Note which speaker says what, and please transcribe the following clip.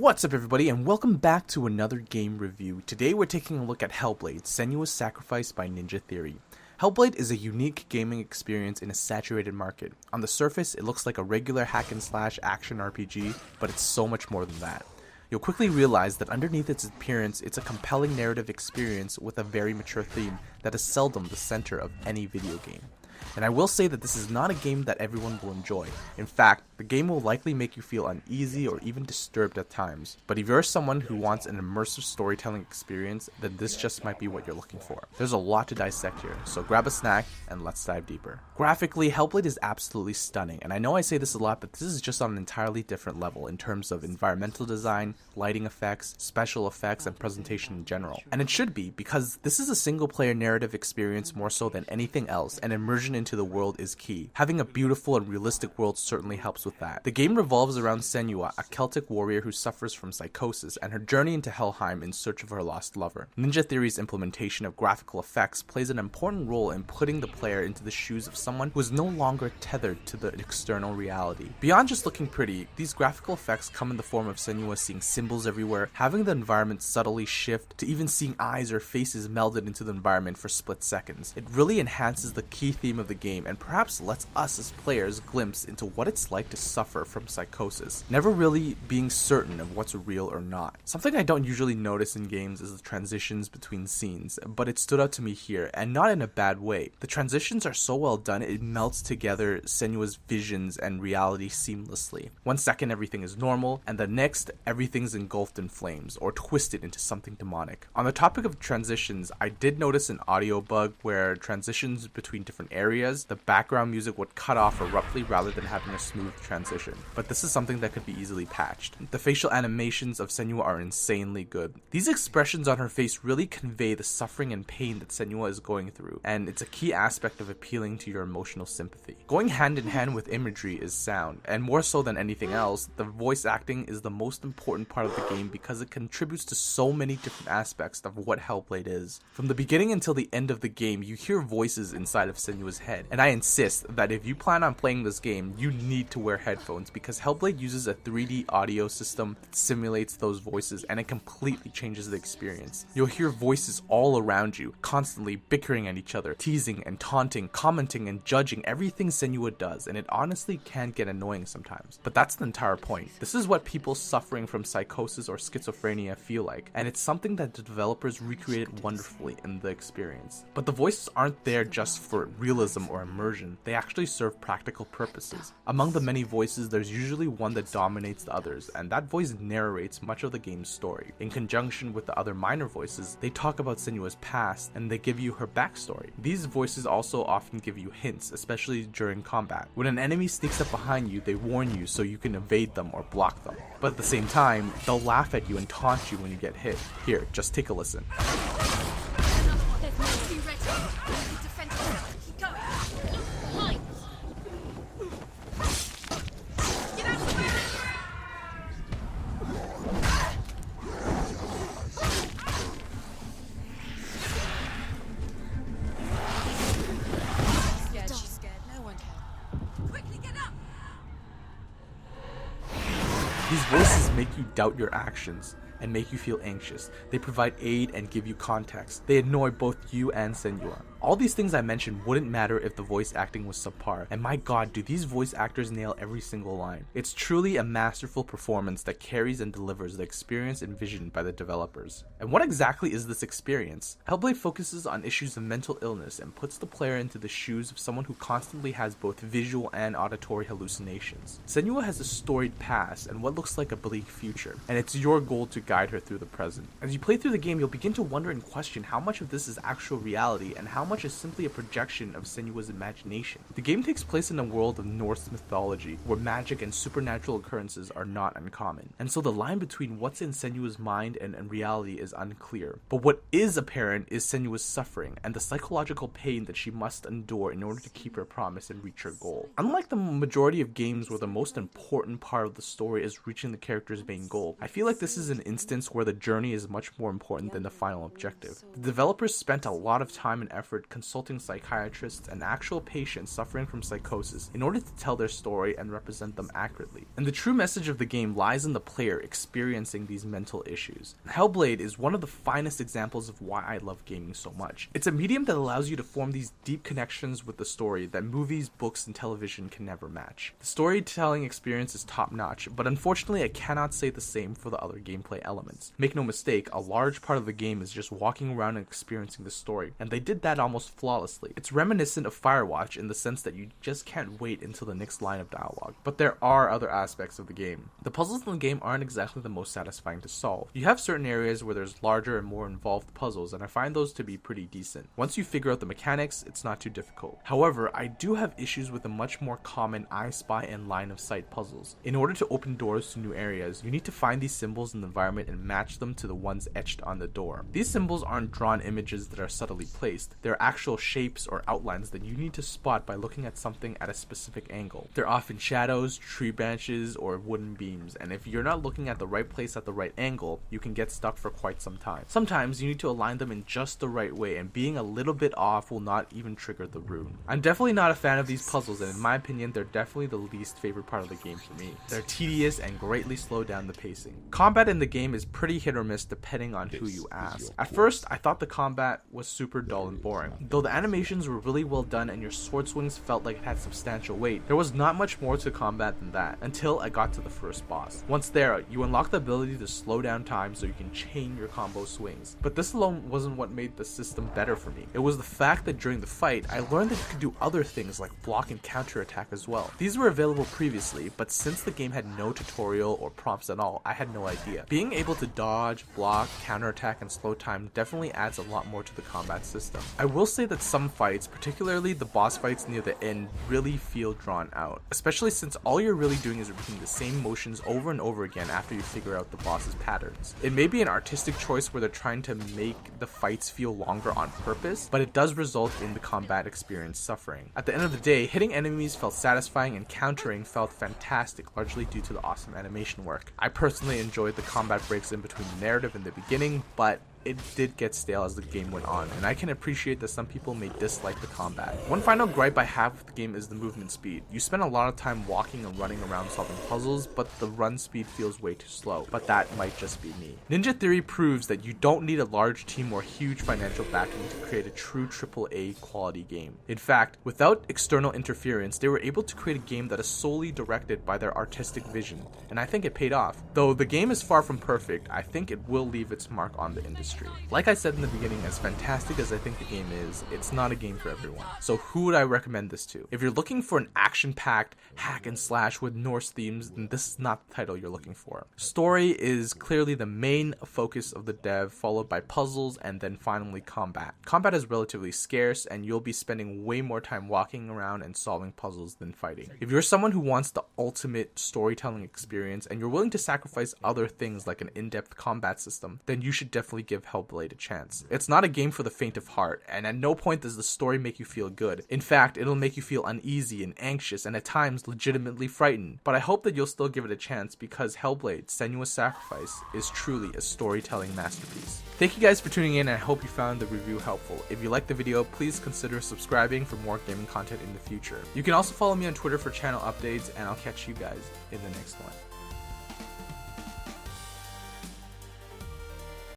Speaker 1: What's up everybody, and welcome back to another game review. Today we're taking a look at Hellblade Senua's Sacrifice by Ninja Theory. Hellblade is a unique gaming experience in a saturated market. On the surface, it looks like a regular hack and slash action RPG, but it's so much more than that. You'll quickly realize that underneath its appearance, it's a compelling narrative experience with a very mature theme that is seldom the center of any video game. And I will say that this is not a game that everyone will enjoy. In fact, the game will likely make you feel uneasy or even disturbed at times. But if you're someone who wants an immersive storytelling experience, then this just might be what you're looking for. There's a lot to dissect here, so grab a snack and let's dive deeper. Graphically, Hellblade is absolutely stunning, and I know I say this a lot, but this is just on an entirely different level in terms of environmental design, lighting effects, special effects, and presentation in general. And it should be, because this is a single-player narrative experience more so than anything else, and immersion into the world is key. Having a beautiful and realistic world certainly helps with that. The game revolves around Senua, a Celtic warrior who suffers from psychosis, and her journey into Helheim in search of her lost lover. Ninja Theory's implementation of graphical effects plays an important role in putting the player into the shoes of someone who is no longer tethered to the external reality. Beyond just looking pretty, these graphical effects come in the form of Senua seeing symbols everywhere, having the environment subtly shift, to even seeing eyes or faces melded into the environment for split seconds. It really enhances the key theme of the game and perhaps lets us as players glimpse into what it's like to suffer from psychosis, never really being certain of what's real or not. Something I don't usually notice in games is the transitions between scenes, but it stood out to me here, and not in a bad way. The transitions are so well done, it melts together Senua's visions and reality seamlessly. 1 second everything is normal, and the next everything's engulfed in flames, or twisted into something demonic. On the topic of transitions, I did notice an audio bug where transitions between different areas, the background music would cut off abruptly rather than having a smooth transition, but this is something that could be easily patched. The facial animations of Senua are insanely good. These expressions on her face really convey the suffering and pain that Senua is going through, and it's a key aspect of appealing to your emotional sympathy. Going hand in hand with imagery is sound, and more so than anything else, the voice acting is the most important part of the game because it contributes to so many different aspects of what Hellblade is. From the beginning until the end of the game, you hear voices inside of Senua's head, and I insist that if you plan on playing this game, you need to wear headphones because Hellblade uses a 3D audio system that simulates those voices, and it completely changes the experience. You'll hear voices all around you, constantly bickering at each other, teasing and taunting, commenting and judging everything Senua does, and it honestly can get annoying sometimes. But that's the entire point. This is what people suffering from psychosis or schizophrenia feel like, and it's something that the developers recreated wonderfully in the experience. But the voices aren't there just for realism or immersion, they actually serve practical purposes. Among the many voices, there's usually one that dominates the others, and that voice narrates much of the game's story. In conjunction with the other minor voices, they talk about Senua's past, and they give you her backstory. These voices also often give you hints, especially during combat. When an enemy sneaks up behind you, they warn you so you can evade them or block them. But at the same time, they'll laugh at you and taunt you when you get hit. Here, just take a listen. These voices make you doubt your actions and make you feel anxious. They provide aid and give you context. They annoy both you and Senua. All these things I mentioned wouldn't matter if the voice acting was subpar, and my god, do these voice actors nail every single line. It's truly a masterful performance that carries and delivers the experience envisioned by the developers. And what exactly is this experience? Hellblade focuses on issues of mental illness and puts the player into the shoes of someone who constantly has both visual and auditory hallucinations. Senua has a storied past and what looks like a bleak future, and it's your goal to guide her through the present. As you play through the game, you'll begin to wonder and question how much of this is actual reality and how much is simply a projection of Senua's imagination. The game takes place in a world of Norse mythology, where magic and supernatural occurrences are not uncommon, and so the line between what's in Senua's mind and reality is unclear. But what is apparent is Senua's suffering, and the psychological pain that she must endure in order to keep her promise and reach her goal. Unlike the majority of games where the most important part of the story is reaching the character's main goal, I feel like this is an instance where the journey is much more important than the final objective. The developers spent a lot of time and effort effort consulting psychiatrists and actual patients suffering from psychosis in order to tell their story and represent them accurately. And the true message of the game lies in the player experiencing these mental issues. Hellblade is one of the finest examples of why I love gaming so much. It's a medium that allows you to form these deep connections with the story that movies, books, and television can never match. The storytelling experience is top-notch, but unfortunately I cannot say the same for the other gameplay elements. Make no mistake, a large part of the game is just walking around and experiencing the story, and they did that almost flawlessly. It's reminiscent of Firewatch in the sense that you just can't wait until the next line of dialogue. But there are other aspects of the game. The puzzles in the game aren't exactly the most satisfying to solve. You have certain areas where there's larger and more involved puzzles, and I find those to be pretty decent. Once you figure out the mechanics, it's not too difficult. However, I do have issues with the much more common I Spy and line of sight puzzles. In order to open doors to new areas, you need to find these symbols in the environment and match them to the ones etched on the door. These symbols aren't drawn images that are subtly placed. They're actual shapes or outlines that you need to spot by looking at something at a specific angle. They're often shadows, tree branches, or wooden beams, and if you're not looking at the right place at the right angle, you can get stuck for quite some time. Sometimes you need to align them in just the right way, and being a little bit off will not even trigger the rune. I'm definitely not a fan of these puzzles, and in my opinion, they're definitely the least favorite part of the game for me. They're tedious and greatly slow down the pacing. Combat in the game is pretty hit or miss depending on who you ask. At first, I thought the combat was super dull and boring. Though the animations were really well done and your sword swings felt like it had substantial weight, there was not much more to combat than that, until I got to the first boss. Once there, you unlock the ability to slow down time so you can chain your combo swings. But this alone wasn't what made the system better for me. It was the fact that during the fight, I learned that you could do other things like block and counter attack as well. These were available previously, but since the game had no tutorial or prompts at all, I had no idea. Being able to dodge, block, counter attack, and slow time definitely adds a lot more to the combat system. I will say that some fights, particularly the boss fights near the end, really feel drawn out, especially since all you're really doing is repeating the same motions over and over again after you figure out the boss's patterns. It may be an artistic choice where they're trying to make the fights feel longer on purpose, but it does result in the combat experience suffering. At the end of the day, hitting enemies felt satisfying and countering felt fantastic, largely due to the awesome animation work. I personally enjoyed the combat breaks in between the narrative in the beginning, but it did get stale as the game went on, and I can appreciate that some people may dislike the combat. One final gripe I have with the game is the movement speed. You spend a lot of time walking and running around solving puzzles, but the run speed feels way too slow, but that might just be me. Ninja Theory proves that you don't need a large team or huge financial backing to create a true AAA quality game. In fact, without external interference, they were able to create a game that is solely directed by their artistic vision, and I think it paid off. Though the game is far from perfect, I think it will leave its mark on the industry. Like I said in the beginning, as fantastic as I think the game is, it's not a game for everyone. So who would I recommend this to? If you're looking for an action-packed hack and slash with Norse themes, then this is not the title you're looking for. Story is clearly the main focus of the dev, followed by puzzles and then finally combat. Combat is relatively scarce and you'll be spending way more time walking around and solving puzzles than fighting. If you're someone who wants the ultimate storytelling experience and you're willing to sacrifice other things like an in-depth combat system, then you should definitely give Hellblade a chance. It's not a game for the faint of heart, and at no point does the story make you feel good. In fact, it'll make you feel uneasy and anxious and at times legitimately frightened. But I hope that you'll still give it a chance because Hellblade Senua's Sacrifice is truly a storytelling masterpiece. Thank you guys for tuning in, and I hope you found the review helpful. If you liked the video, please consider subscribing for more gaming content in the future. You can also follow me on Twitter for channel updates, and I'll catch you guys in the next one.